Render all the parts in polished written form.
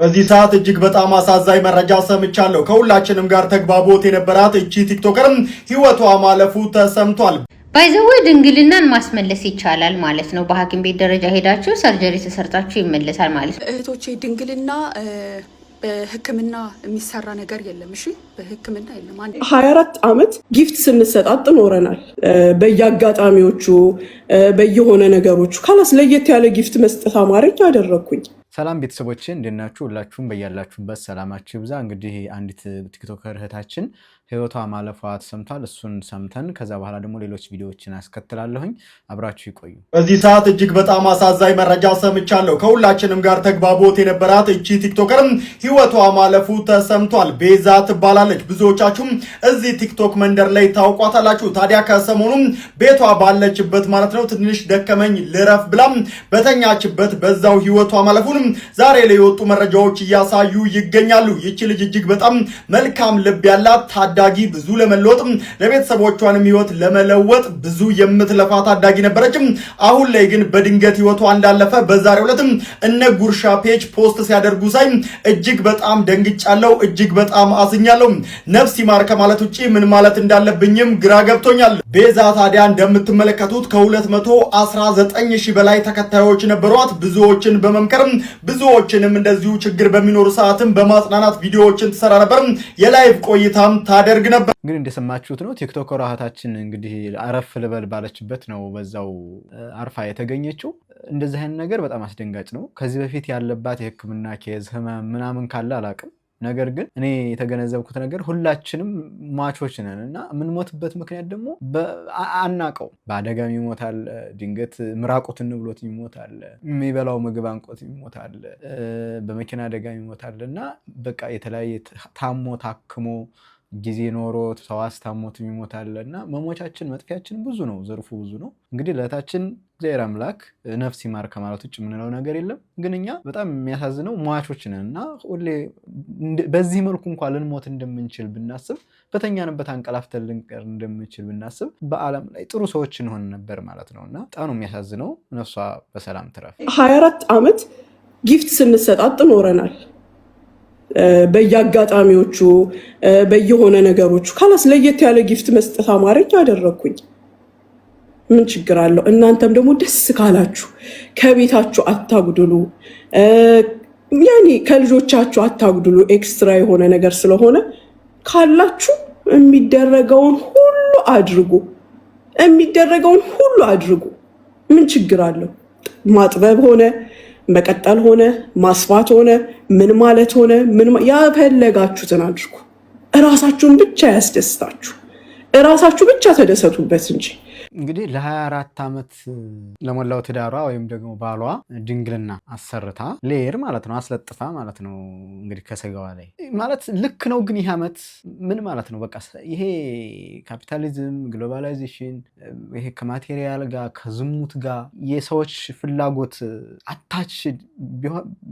በዚህ ሰዓት እጅግ በጣም አሳዛኝ መረጃ ሰምቻለሁ። ከሁላችንም ጋር ተግባቦት የነበራት እቺ ቲክቶከርም ህይወቷ ማለፉ ተሰምቷል። ባይዘው ድንግልናን ማስመለስ ይቻላል ማለት ነው። በሐኪም ቤት ደረጃ ሄዳችሁ ሰርጀሪ ተሰርታችሁ ይመለሳል ማለት ነው። እህቶቼ ድንግልና በህክምና የሚሰራ ነገር የለም። እሺ በህክምና የለም። 24 ዓመት ጊፍት ስንሰጣጥ ኖረናል። በየአጋጣሚዎቹ በየሆነ ነገሮቹ ካላስ ለየት ያለ ጊፍት መስጠት አማረኝ አደረኩኝ። ሰላም ቤተሰቦቼ እንደናችሁ ሁላችሁም በያላችሁበት ሰላማችሁ ይብዛ። እንግዲህ አንዲት ቲክቶከር እህታችን ህይወቷ ማለፏ ተሰምቷል። እሱን ሰምተን ከዛ በኋላ ደግሞ ሌሎች ቪዲዮዎችን አስከትላለሁኝ። አብራችሁ ይቆዩ። በዚህ ሰዓት እጅግ በጣም አሳዛኝ መረጃ ሰምቻለሁ። ከሁላችንም ጋር ተግባቦት የነበራት እቺ ቲክቶከርም ህይወቷ ማለፉ ተሰምቷል። ቤዛ ትባላለች። ብዙዎቻችሁም እዚህ ቲክቶክ መንደር ላይ ታውቋታላችሁ። ታዲያ ከሰሞኑም ቤቷ ባለችበት ማለት ነው ትንሽ ደከመኝ ልረፍ ብላም በተኛችበት በዛው ህይወቷ ማለፉን ዛሬ ላይ የወጡ መረጃዎች እያሳዩ ይገኛሉ። ይቺ ልጅ እጅግ በጣም መልካም ልብ ያላት ታዳጊ፣ ብዙ ለመለወጥ ለቤተሰቦቿንም ህይወት ለመለወጥ ብዙ የምትለፋ ታዳጊ ነበረች። አሁን ላይ ግን በድንገት ህይወቷ እንዳለፈ በዛሬው ዕለት እነ ጉርሻ ፔጅ ፖስት ሲያደርጉ ሳይ እጅግ በጣም ደንግጫለሁ፣ እጅግ በጣም አዝኛለሁ። ነፍስ ይማር ከማለት ውጪ ምን ማለት እንዳለብኝም ግራ ገብቶኛል። ቤዛ ታዲያ እንደምትመለከቱት ከ219 ሺህ በላይ ተከታዮች ነበሯት። ብዙዎችን በመምከር ብዙዎችንም እንደዚሁ ችግር በሚኖር ሰዓትም በማጽናናት ቪዲዮዎችን ትሰራ ነበር። የላይቭ ቆይታም ታደርግ ነበር። እንግዲህ እንደሰማችሁት ነው ቲክቶከሯ እህታችን እንግዲህ አረፍ ልበል ባለችበት ነው በዛው አርፋ የተገኘችው። እንደዚህ አይነት ነገር በጣም አስደንጋጭ ነው። ከዚህ በፊት ያለባት የህክምና ኬዝ ህመም ምናምን ካለ አላቅም። ነገር ግን እኔ የተገነዘብኩት ነገር ሁላችንም ሟቾች ነን እና የምንሞትበት ምክንያት ደግሞ አናቀው። በአደጋም ይሞታል፣ ድንገት ምራቁትን ብሎት ይሞታል፣ የሚበላው ምግብ አንቆት ይሞታል፣ በመኪና አደጋም ይሞታል እና በቃ የተለያየ ታሞ ታክሞ ጊዜ ኖሮ ሰው አስታሞት ይሞታል እና መሞቻችን መጥፊያችን ብዙ ነው፣ ዘርፉ ብዙ ነው። እንግዲህ ለእህታችን እግዚአብሔር አምላክ ነፍስ ይማር ከማለት ውጭ የምንለው ነገር የለም። ግን እኛ በጣም የሚያሳዝነው ሟቾች ነን እና ሁሌ በዚህ መልኩ እንኳን ልንሞት እንደምንችል ብናስብ፣ በተኛንበት አንቀላፍተን ልንቀር እንደምንችል ብናስብ በዓለም ላይ ጥሩ ሰዎች እንሆን ነበር ማለት ነው እና በጣም ነው የሚያሳዝነው። ነፍሷ በሰላም ትረፍ። 24 ዓመት ጊፍት ስንሰጣጥ ኖረናል። በየአጋጣሚዎቹ በየሆነ ነገሮቹ ካላስ ለየት ያለ ጊፍት መስጠት አማረኝ አደረኩኝ። ምን ችግር አለው? እናንተም ደግሞ ደስ ካላችሁ ከቤታችሁ አታጉድሉ፣ ያኔ ከልጆቻችሁ አታጉድሉ። ኤክስትራ የሆነ ነገር ስለሆነ ካላችሁ የሚደረገውን ሁሉ አድርጉ፣ የሚደረገውን ሁሉ አድርጉ። ምን ችግር አለው? ማጥበብ ሆነ መቀጠል ሆነ ማስፋት ሆነ ምን ማለት ሆነ ያፈለጋችሁትን አድርጉ። እራሳችሁን ብቻ ያስደስታችሁ፣ እራሳችሁ ብቻ ተደሰቱበት እንጂ። እንግዲህ ለ24 ዓመት ለሞላው ትዳሯ ወይም ደግሞ ባሏ ድንግልና አሰርታ ሌየር ማለት ነው አስለጥፋ ማለት ነው እንግዲህ ከስጋዋ ላይ ማለት ልክ ነው። ግን ይህ ዓመት ምን ማለት ነው? በቃ ይሄ ካፒታሊዝም፣ ግሎባላይዜሽን፣ ይሄ ከማቴሪያል ጋር ከዝሙት ጋር የሰዎች ፍላጎት አታች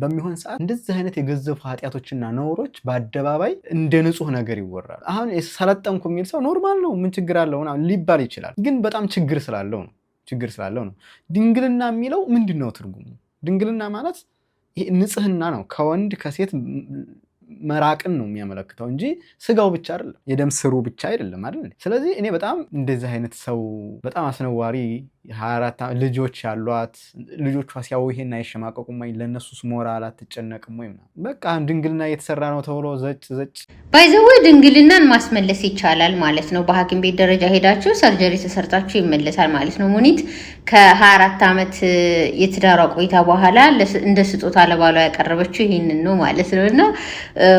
በሚሆን ሰዓት እንደዚህ አይነት የገዘፉ ኃጢአቶችና ነውሮች በአደባባይ እንደ ንጹህ ነገር ይወራል። አሁን ሰለጠንኩ የሚል ሰው ኖርማል ነው ምን ችግር አለው ሊባል ይችላል። ግን በጣም ችግር ስላለው ነው። ድንግልና የሚለው ምንድነው ትርጉሙ? ድንግልና ማለት ይሄ ንጽህና ነው። ከወንድ ከሴት መራቅን ነው የሚያመለክተው እንጂ ስጋው ብቻ አይደለም፣ የደም ስሩ ብቻ አይደለም አይደል? ስለዚህ እኔ በጣም እንደዚህ አይነት ሰው በጣም አስነዋሪ 24 ልጆች ያሏት ልጆቿ ሲያዩ ይሄን አይሸማቀቁም ወይ? ለነሱስ ሞራል አትጨነቅም ወይ? በቃ ድንግልና እየተሰራ ነው ተብሎ ዘጭ ባይዘው ድንግልናን ማስመለስ ይቻላል ማለት ነው። በሐኪም ቤት ደረጃ ሄዳችሁ ሰርጀሪ ተሰርታችሁ ይመለሳል ማለት ነው። ሙኒት ከ24 ዓመት የትዳሯ ቆይታ በኋላ እንደ ስጦታ ለባሏ ያቀረበችው ይሄንን ነው ማለት ነው። እና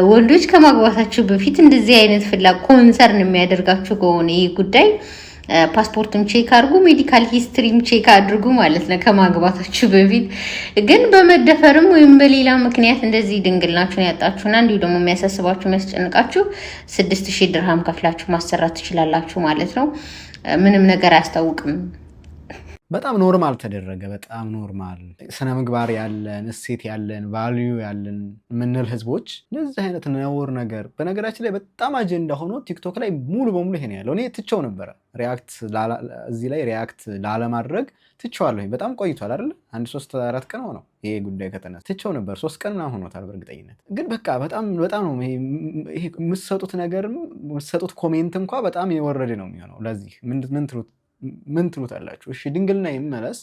ወንዶች ከማግባታችሁ በፊት እንደዚህ አይነት ኮንሰርን የሚያደርጋችሁ ከሆነ ይህ ጉዳይ ፓስፖርትም ቼክ አድርጉ፣ ሜዲካል ሂስትሪም ቼክ አድርጉ ማለት ነው ከማግባታችሁ በፊት። ግን በመደፈርም ወይም በሌላ ምክንያት እንደዚህ ድንግልናችሁን ያጣችሁና እንዲሁ ደግሞ የሚያሳስባችሁ የሚያስጨንቃችሁ 6000 ድርሃም ከፍላችሁ ማሰራት ትችላላችሁ ማለት ነው። ምንም ነገር አያስታውቅም። በጣም ኖርማል ተደረገ። በጣም ኖርማል ስነ ምግባር ያለን እሴት ያለን ቫልዩ ያለን ምንል ህዝቦች እንደዚህ አይነት ነውር ነገር በነገራችን ላይ በጣም አጀንዳ ሆኖ ቲክቶክ ላይ ሙሉ በሙሉ ይሄን ያለው እኔ ትቼው ነበረ እዚህ ላይ ሪያክት ላለማድረግ ትቼዋለሁ። በጣም ቆይቷል አይደል? 1-3-4 ቀን ሆነው ይሄ ጉዳይ ከተነሳ ትቼው ነበር። 3 ቀን ምናምን ሆኖታል በእርግጠኝነት። ግን በቃ በጣም ነው ይሄ የምትሰጡት ነገርም የምትሰጡት ኮሜንት እንኳ በጣም የወረደ ነው የሚሆነው። ለዚህ ምን ትሉታላችሁ? እሺ ድንግልና ይመለስ።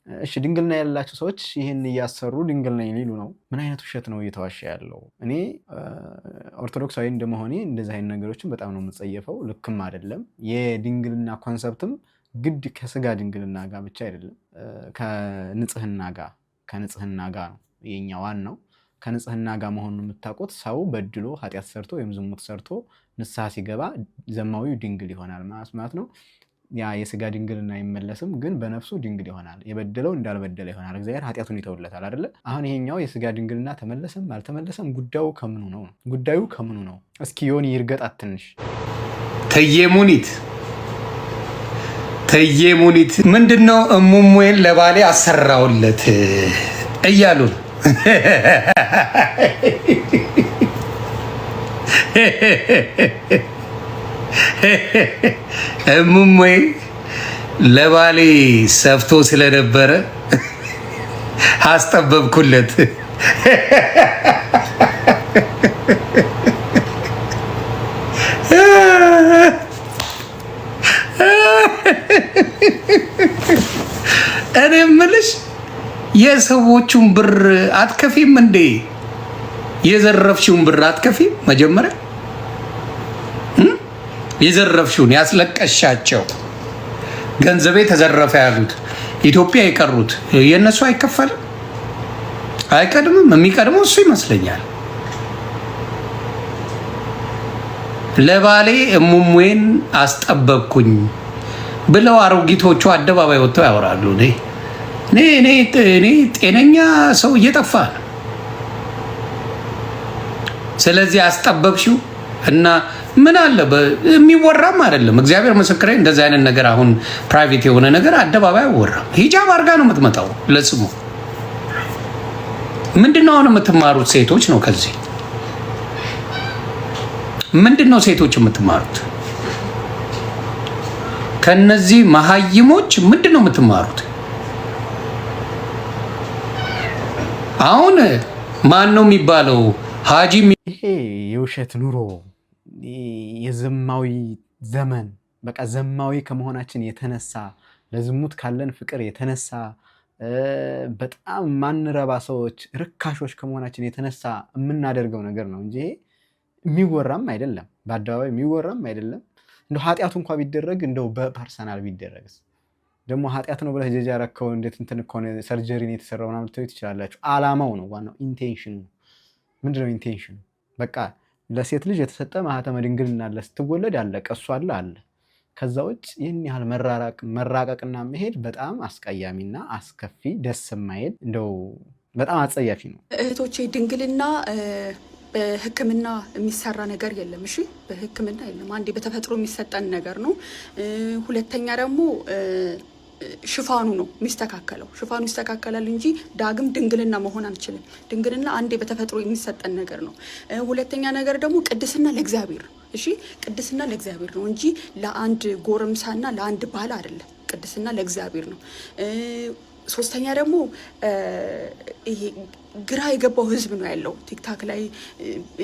እሺ ድንግልና ያላችሁ ሰዎች ይህን እያሰሩ ድንግልና ሊሉ ነው። ምን አይነት ውሸት ነው እየተዋሸ ያለው? እኔ ኦርቶዶክሳዊ እንደመሆኔ እንደዚህ አይነት ነገሮችን በጣም ነው የምጸየፈው። ልክም አይደለም። የድንግልና ኮንሰፕትም ግድ ከስጋ ድንግልና ጋር ብቻ አይደለም፣ ከንጽህና ጋር ነው የኛ ዋናው። ከንጽህና ጋር መሆኑን የምታውቁት ሰው በድሎ ኃጢአት ሰርቶ ወይም ዝሙት ሰርቶ ንስሐ ሲገባ ዘማዊው ድንግል ይሆናል ማለት ነው። ያ የስጋ ድንግልና አይመለስም፣ ግን በነፍሱ ድንግል ይሆናል። የበደለው እንዳልበደለ ይሆናል። እግዚአብሔር ኃጢአቱን ይተውለታል አይደለ? አሁን ይሄኛው የስጋ ድንግልና ተመለሰም አልተመለሰም ጉዳዩ ከምኑ ነው? እስኪ ዮኒ ይርገጣት ትንሽ። ተየ ሙኒት ምንድነው እሙሙን ለባሌ አሰራውለት እያሉ እሙሙ ለባሌ ሰፍቶ ስለነበረ አስጠበብኩለት። እኔ የምልሽ የሰዎቹን ብር አትከፊም እንዴ? የዘረፍሽውን ብር አትከፊም? መጀመሪያ የዘረፍሽውን ያስለቀሻቸው ገንዘቤ ተዘረፈ ያሉት ኢትዮጵያ የቀሩት የነሱ አይከፈልም? አይቀድምም? የሚቀድመው እሱ ይመስለኛል። ለባሌ እሙሙን አስጠበቅኩኝ ብለው አሮጊቶቹ አደባባይ ወጥተው ያወራሉ። እኔ ጤነኛ ሰው እየጠፋ ነው። ስለዚህ አስጠበብሽው እና ምን አለ የሚወራም አይደለም። እግዚአብሔር ምስክሬ፣ እንደዚህ አይነት ነገር አሁን ፕራይቬት የሆነ ነገር አደባባይ አይወራም። ሂጃብ አድርጋ ነው የምትመጣው ለስሙ። ምንድነው አሁን የምትማሩት ሴቶች ነው? ከዚህ ምንድነው ሴቶች የምትማሩት? ከነዚህ መሀይሞች ምንድነው የምትማሩት? አሁን ማን ነው የሚባለው? ሀጂ ይሄ የውሸት ኑሮ የዘማዊ ዘመን በቃ ዘማዊ ከመሆናችን የተነሳ ለዝሙት ካለን ፍቅር የተነሳ በጣም ማንረባ ሰዎች ርካሾች ከመሆናችን የተነሳ የምናደርገው ነገር ነው እንጂ የሚወራም አይደለም። በአደባባይ የሚወራም አይደለም። እንደው ኃጢአቱ እንኳ ቢደረግ እንደው በፐርሰናል ቢደረግስ ደግሞ ኃጢአት ነው ብለህ ጀጃ ረከው እንዴት እንትን እኮ ነው ሰርጀሪን የተሰራው ምናምን ልትዩ ትችላላችሁ። አላማው ነው ዋናው፣ ኢንቴንሽን ነው። ምንድነው ኢንቴንሽን? በቃ ለሴት ልጅ የተሰጠ ማህተመ ድንግልና አለ፣ ስትወለድ አለቀ፣ እሱ አለ። ከዛ ውጭ ይህን ያህል መራቀቅና መሄድ በጣም አስቀያሚና አስከፊ፣ ደስ የማይል እንደው በጣም አጸያፊ ነው። እህቶቼ ድንግልና በሕክምና የሚሰራ ነገር የለም። እሺ በሕክምና የለም። አንዴ በተፈጥሮ የሚሰጠን ነገር ነው። ሁለተኛ ደግሞ ሽፋኑ ነው የሚስተካከለው። ሽፋኑ ይስተካከላል እንጂ ዳግም ድንግልና መሆን አንችልም። ድንግልና አንዴ በተፈጥሮ የሚሰጠን ነገር ነው። ሁለተኛ ነገር ደግሞ ቅድስና ለእግዚአብሔር ነው። እሺ ቅድስና ለእግዚአብሔር ነው እንጂ ለአንድ ጎረምሳና ለአንድ ባል አይደለም። ቅድስና ለእግዚአብሔር ነው። ሶስተኛ ደግሞ ይሄ ግራ የገባው ህዝብ ነው ያለው ቲክታክ ላይ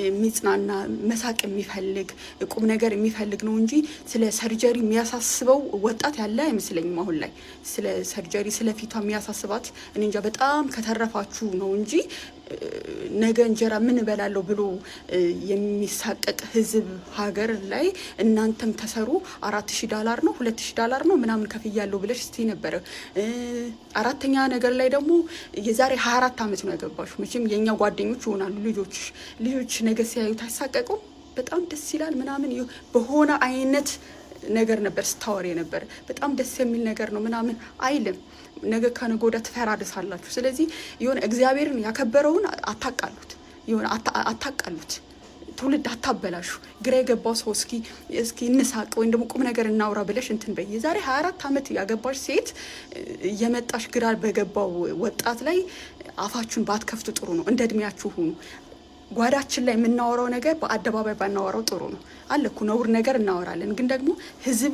የሚጽናና መሳቅ የሚፈልግ ቁም ነገር የሚፈልግ ነው እንጂ ስለ ሰርጀሪ የሚያሳስበው ወጣት ያለ አይመስለኝም። አሁን ላይ ስለ ሰርጀሪ ስለ ፊቷ የሚያሳስባት እኔ እንጃ። በጣም ከተረፋችሁ ነው እንጂ ነገ እንጀራ ምን እበላለሁ ብሎ የሚሳቀቅ ህዝብ ሀገር ላይ እናንተም ተሰሩ $4000 ነው $2000 ነው ምናምን ከፍያለሁ ብለሽ ስትይ ነበረ። አራተኛ ነገር ላይ ደግሞ የዛሬ 24 ዓመት ነው ያገባሽው። መቼም የኛ ጓደኞች ይሆናሉ ልጆች ነገ ሲያዩ ታሳቀቁ። በጣም ደስ ይላል ምናምን በሆነ አይነት ነገር ነበር ስታወሪ ነበር። በጣም ደስ የሚል ነገር ነው ምናምን አይልም። ነገ ከነገ ወዲያ ትፈራርሳላችሁ። ስለዚህ የሆነ እግዚአብሔርን ያከበረውን አታቃሉት። ትውልድ አታበላሹ። ግራ የገባው ሰው እስኪ እንሳቅ ወይም ደግሞ ቁም ነገር እናውራ ብለሽ እንትን በይ። የዛሬ 24 ዓመት ያገባሽ ሴት የመጣሽ ግራ በገባው ወጣት ላይ አፋችሁን ባትከፍቱ ጥሩ ነው። እንደ እድሜያችሁ ሁኑ። ጓዳችን ላይ የምናወራው ነገር በአደባባይ ባናወራው ጥሩ ነው። አለኩ ነውር ነገር እናወራለን፣ ግን ደግሞ ህዝብ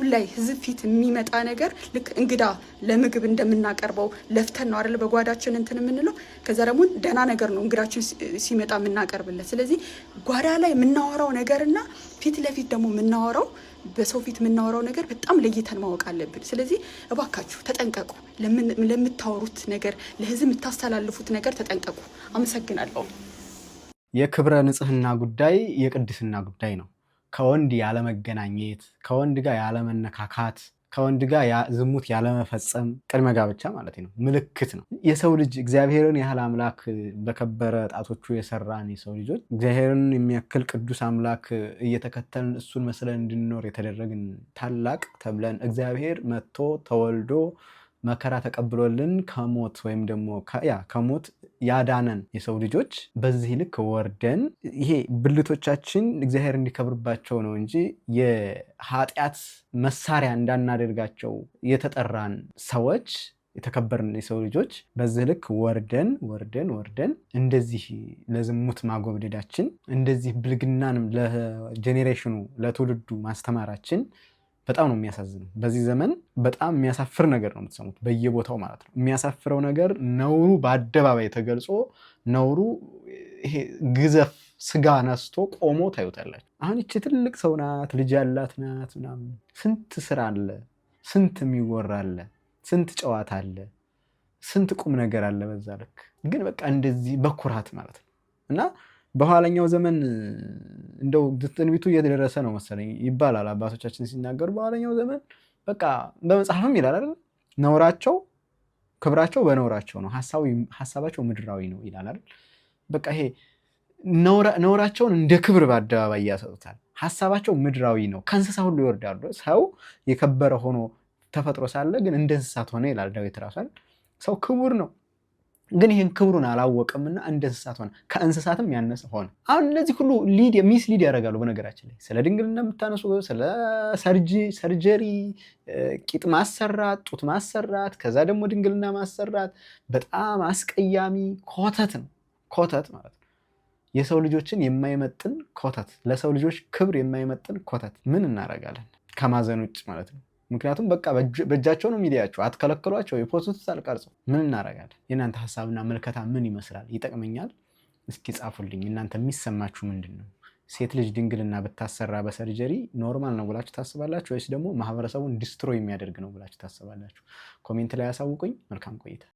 ፊት የሚመጣ ነገር ልክ እንግዳ ለምግብ እንደምናቀርበው ለፍተን ነው አይደል በጓዳችን እንትን የምንለው። ከዛ ደግሞ ደህና ነገር ነው እንግዳችን ሲመጣ የምናቀርብለት። ስለዚህ ጓዳ ላይ የምናወራው ነገርና ፊት ለፊት ደግሞ የምናወራው በሰው ፊት የምናወራው ነገር በጣም ለይተን ማወቅ አለብን። ስለዚህ እባካችሁ ተጠንቀቁ። ለምታወሩት ነገር፣ ለህዝብ የምታስተላልፉት ነገር ተጠንቀቁ። አመሰግናለሁ። የክብረ ንጽህና ጉዳይ የቅድስና ጉዳይ ነው። ከወንድ ያለመገናኘት፣ ከወንድ ጋር ያለመነካካት፣ ከወንድ ጋር ዝሙት ያለመፈጸም ቅድመ ጋብቻ ማለት ነው ምልክት ነው። የሰው ልጅ እግዚአብሔርን ያህል አምላክ በከበረ ጣቶቹ የሰራን የሰው ልጆች እግዚአብሔርን የሚያክል ቅዱስ አምላክ እየተከተልን እሱን መስለን እንድንኖር የተደረግን ታላቅ ተብለን እግዚአብሔር መጥቶ ተወልዶ መከራ ተቀብሎልን ከሞት ወይም ደግሞ ከሞት ያዳነን የሰው ልጆች በዚህ ልክ ወርደን ይሄ ብልቶቻችን እግዚአብሔር እንዲከብርባቸው ነው እንጂ የኃጢአት መሳሪያ እንዳናደርጋቸው የተጠራን ሰዎች የተከበርን የሰው ልጆች በዚህ ልክ ወርደን እንደዚህ ለዝሙት ማጎብደዳችን እንደዚህ ብልግናንም ለጄኔሬሽኑ ለትውልዱ ማስተማራችን በጣም ነው የሚያሳዝነው። በዚህ ዘመን በጣም የሚያሳፍር ነገር ነው የምትሰሙት በየቦታው ማለት ነው። የሚያሳፍረው ነገር ነውሩ በአደባባይ ተገልጾ ነውሩ ይሄ ግዘፍ ስጋ ነስቶ ቆሞ ታዩታላችሁ። አሁን ይቺ ትልቅ ሰው ናት፣ ልጅ ያላት ናት ምናምን። ስንት ስራ አለ፣ ስንት የሚወራ አለ፣ ስንት ጨዋታ አለ፣ ስንት ቁም ነገር አለ። በዛ ልክ ግን በቃ እንደዚህ በኩራት ማለት ነው እና በኋለኛው ዘመን እንደው ትንቢቱ እየደረሰ ነው መሰለኝ ይባላል አባቶቻችን ሲናገሩ። በኋለኛው ዘመን በቃ በመጽሐፍም ይላል አይደል ነውራቸው ክብራቸው በነውራቸው ነው፣ ሐሳባቸው ምድራዊ ነው ይላል አይደል። በቃ ይሄ ነውራቸውን እንደ ክብር በአደባባይ ያሰጡታል። ሐሳባቸው ምድራዊ ነው፣ ከእንስሳ ሁሉ ይወርዳሉ። ሰው የከበረ ሆኖ ተፈጥሮ ሳለ ግን እንደ እንስሳት ሆነ ይላል ዳዊት ራሱ። ሰው ክቡር ነው ግን ይህን ክብሩን አላወቅምና እንደ እንስሳት ሆነ፣ ከእንስሳትም ያነሰ ሆነ። አሁን እነዚህ ሁሉ ሚስ ሊድ ያደርጋሉ። በነገራችን ላይ ስለ ድንግልና የምታነሱ ስለ ሰርጀሪ፣ ቂጥ ማሰራት፣ ጡት ማሰራት፣ ከዛ ደግሞ ድንግልና ማሰራት በጣም አስቀያሚ ኮተት ነው። ኮተት ማለት ነው የሰው ልጆችን የማይመጥን ኮተት፣ ለሰው ልጆች ክብር የማይመጥን ኮተት። ምን እናደርጋለን ከማዘን ውጭ ማለት ነው። ምክንያቱም በቃ በእጃቸው ነው ሚዲያቸው፣ አትከለክሏቸው፣ የፖስቱት አልቀርጸው። ምን እናደርጋለን? የእናንተ ሀሳብና መልከታ ምን ይመስላል? ይጠቅመኛል? እስኪ ጻፉልኝ። እናንተ የሚሰማችሁ ምንድን ነው? ሴት ልጅ ድንግልና ብታሰራ በሰርጀሪ ኖርማል ነው ብላችሁ ታስባላችሁ ወይስ ደግሞ ማህበረሰቡን ዲስትሮይ የሚያደርግ ነው ብላችሁ ታስባላችሁ? ኮሜንት ላይ ያሳውቁኝ። መልካም ቆይታ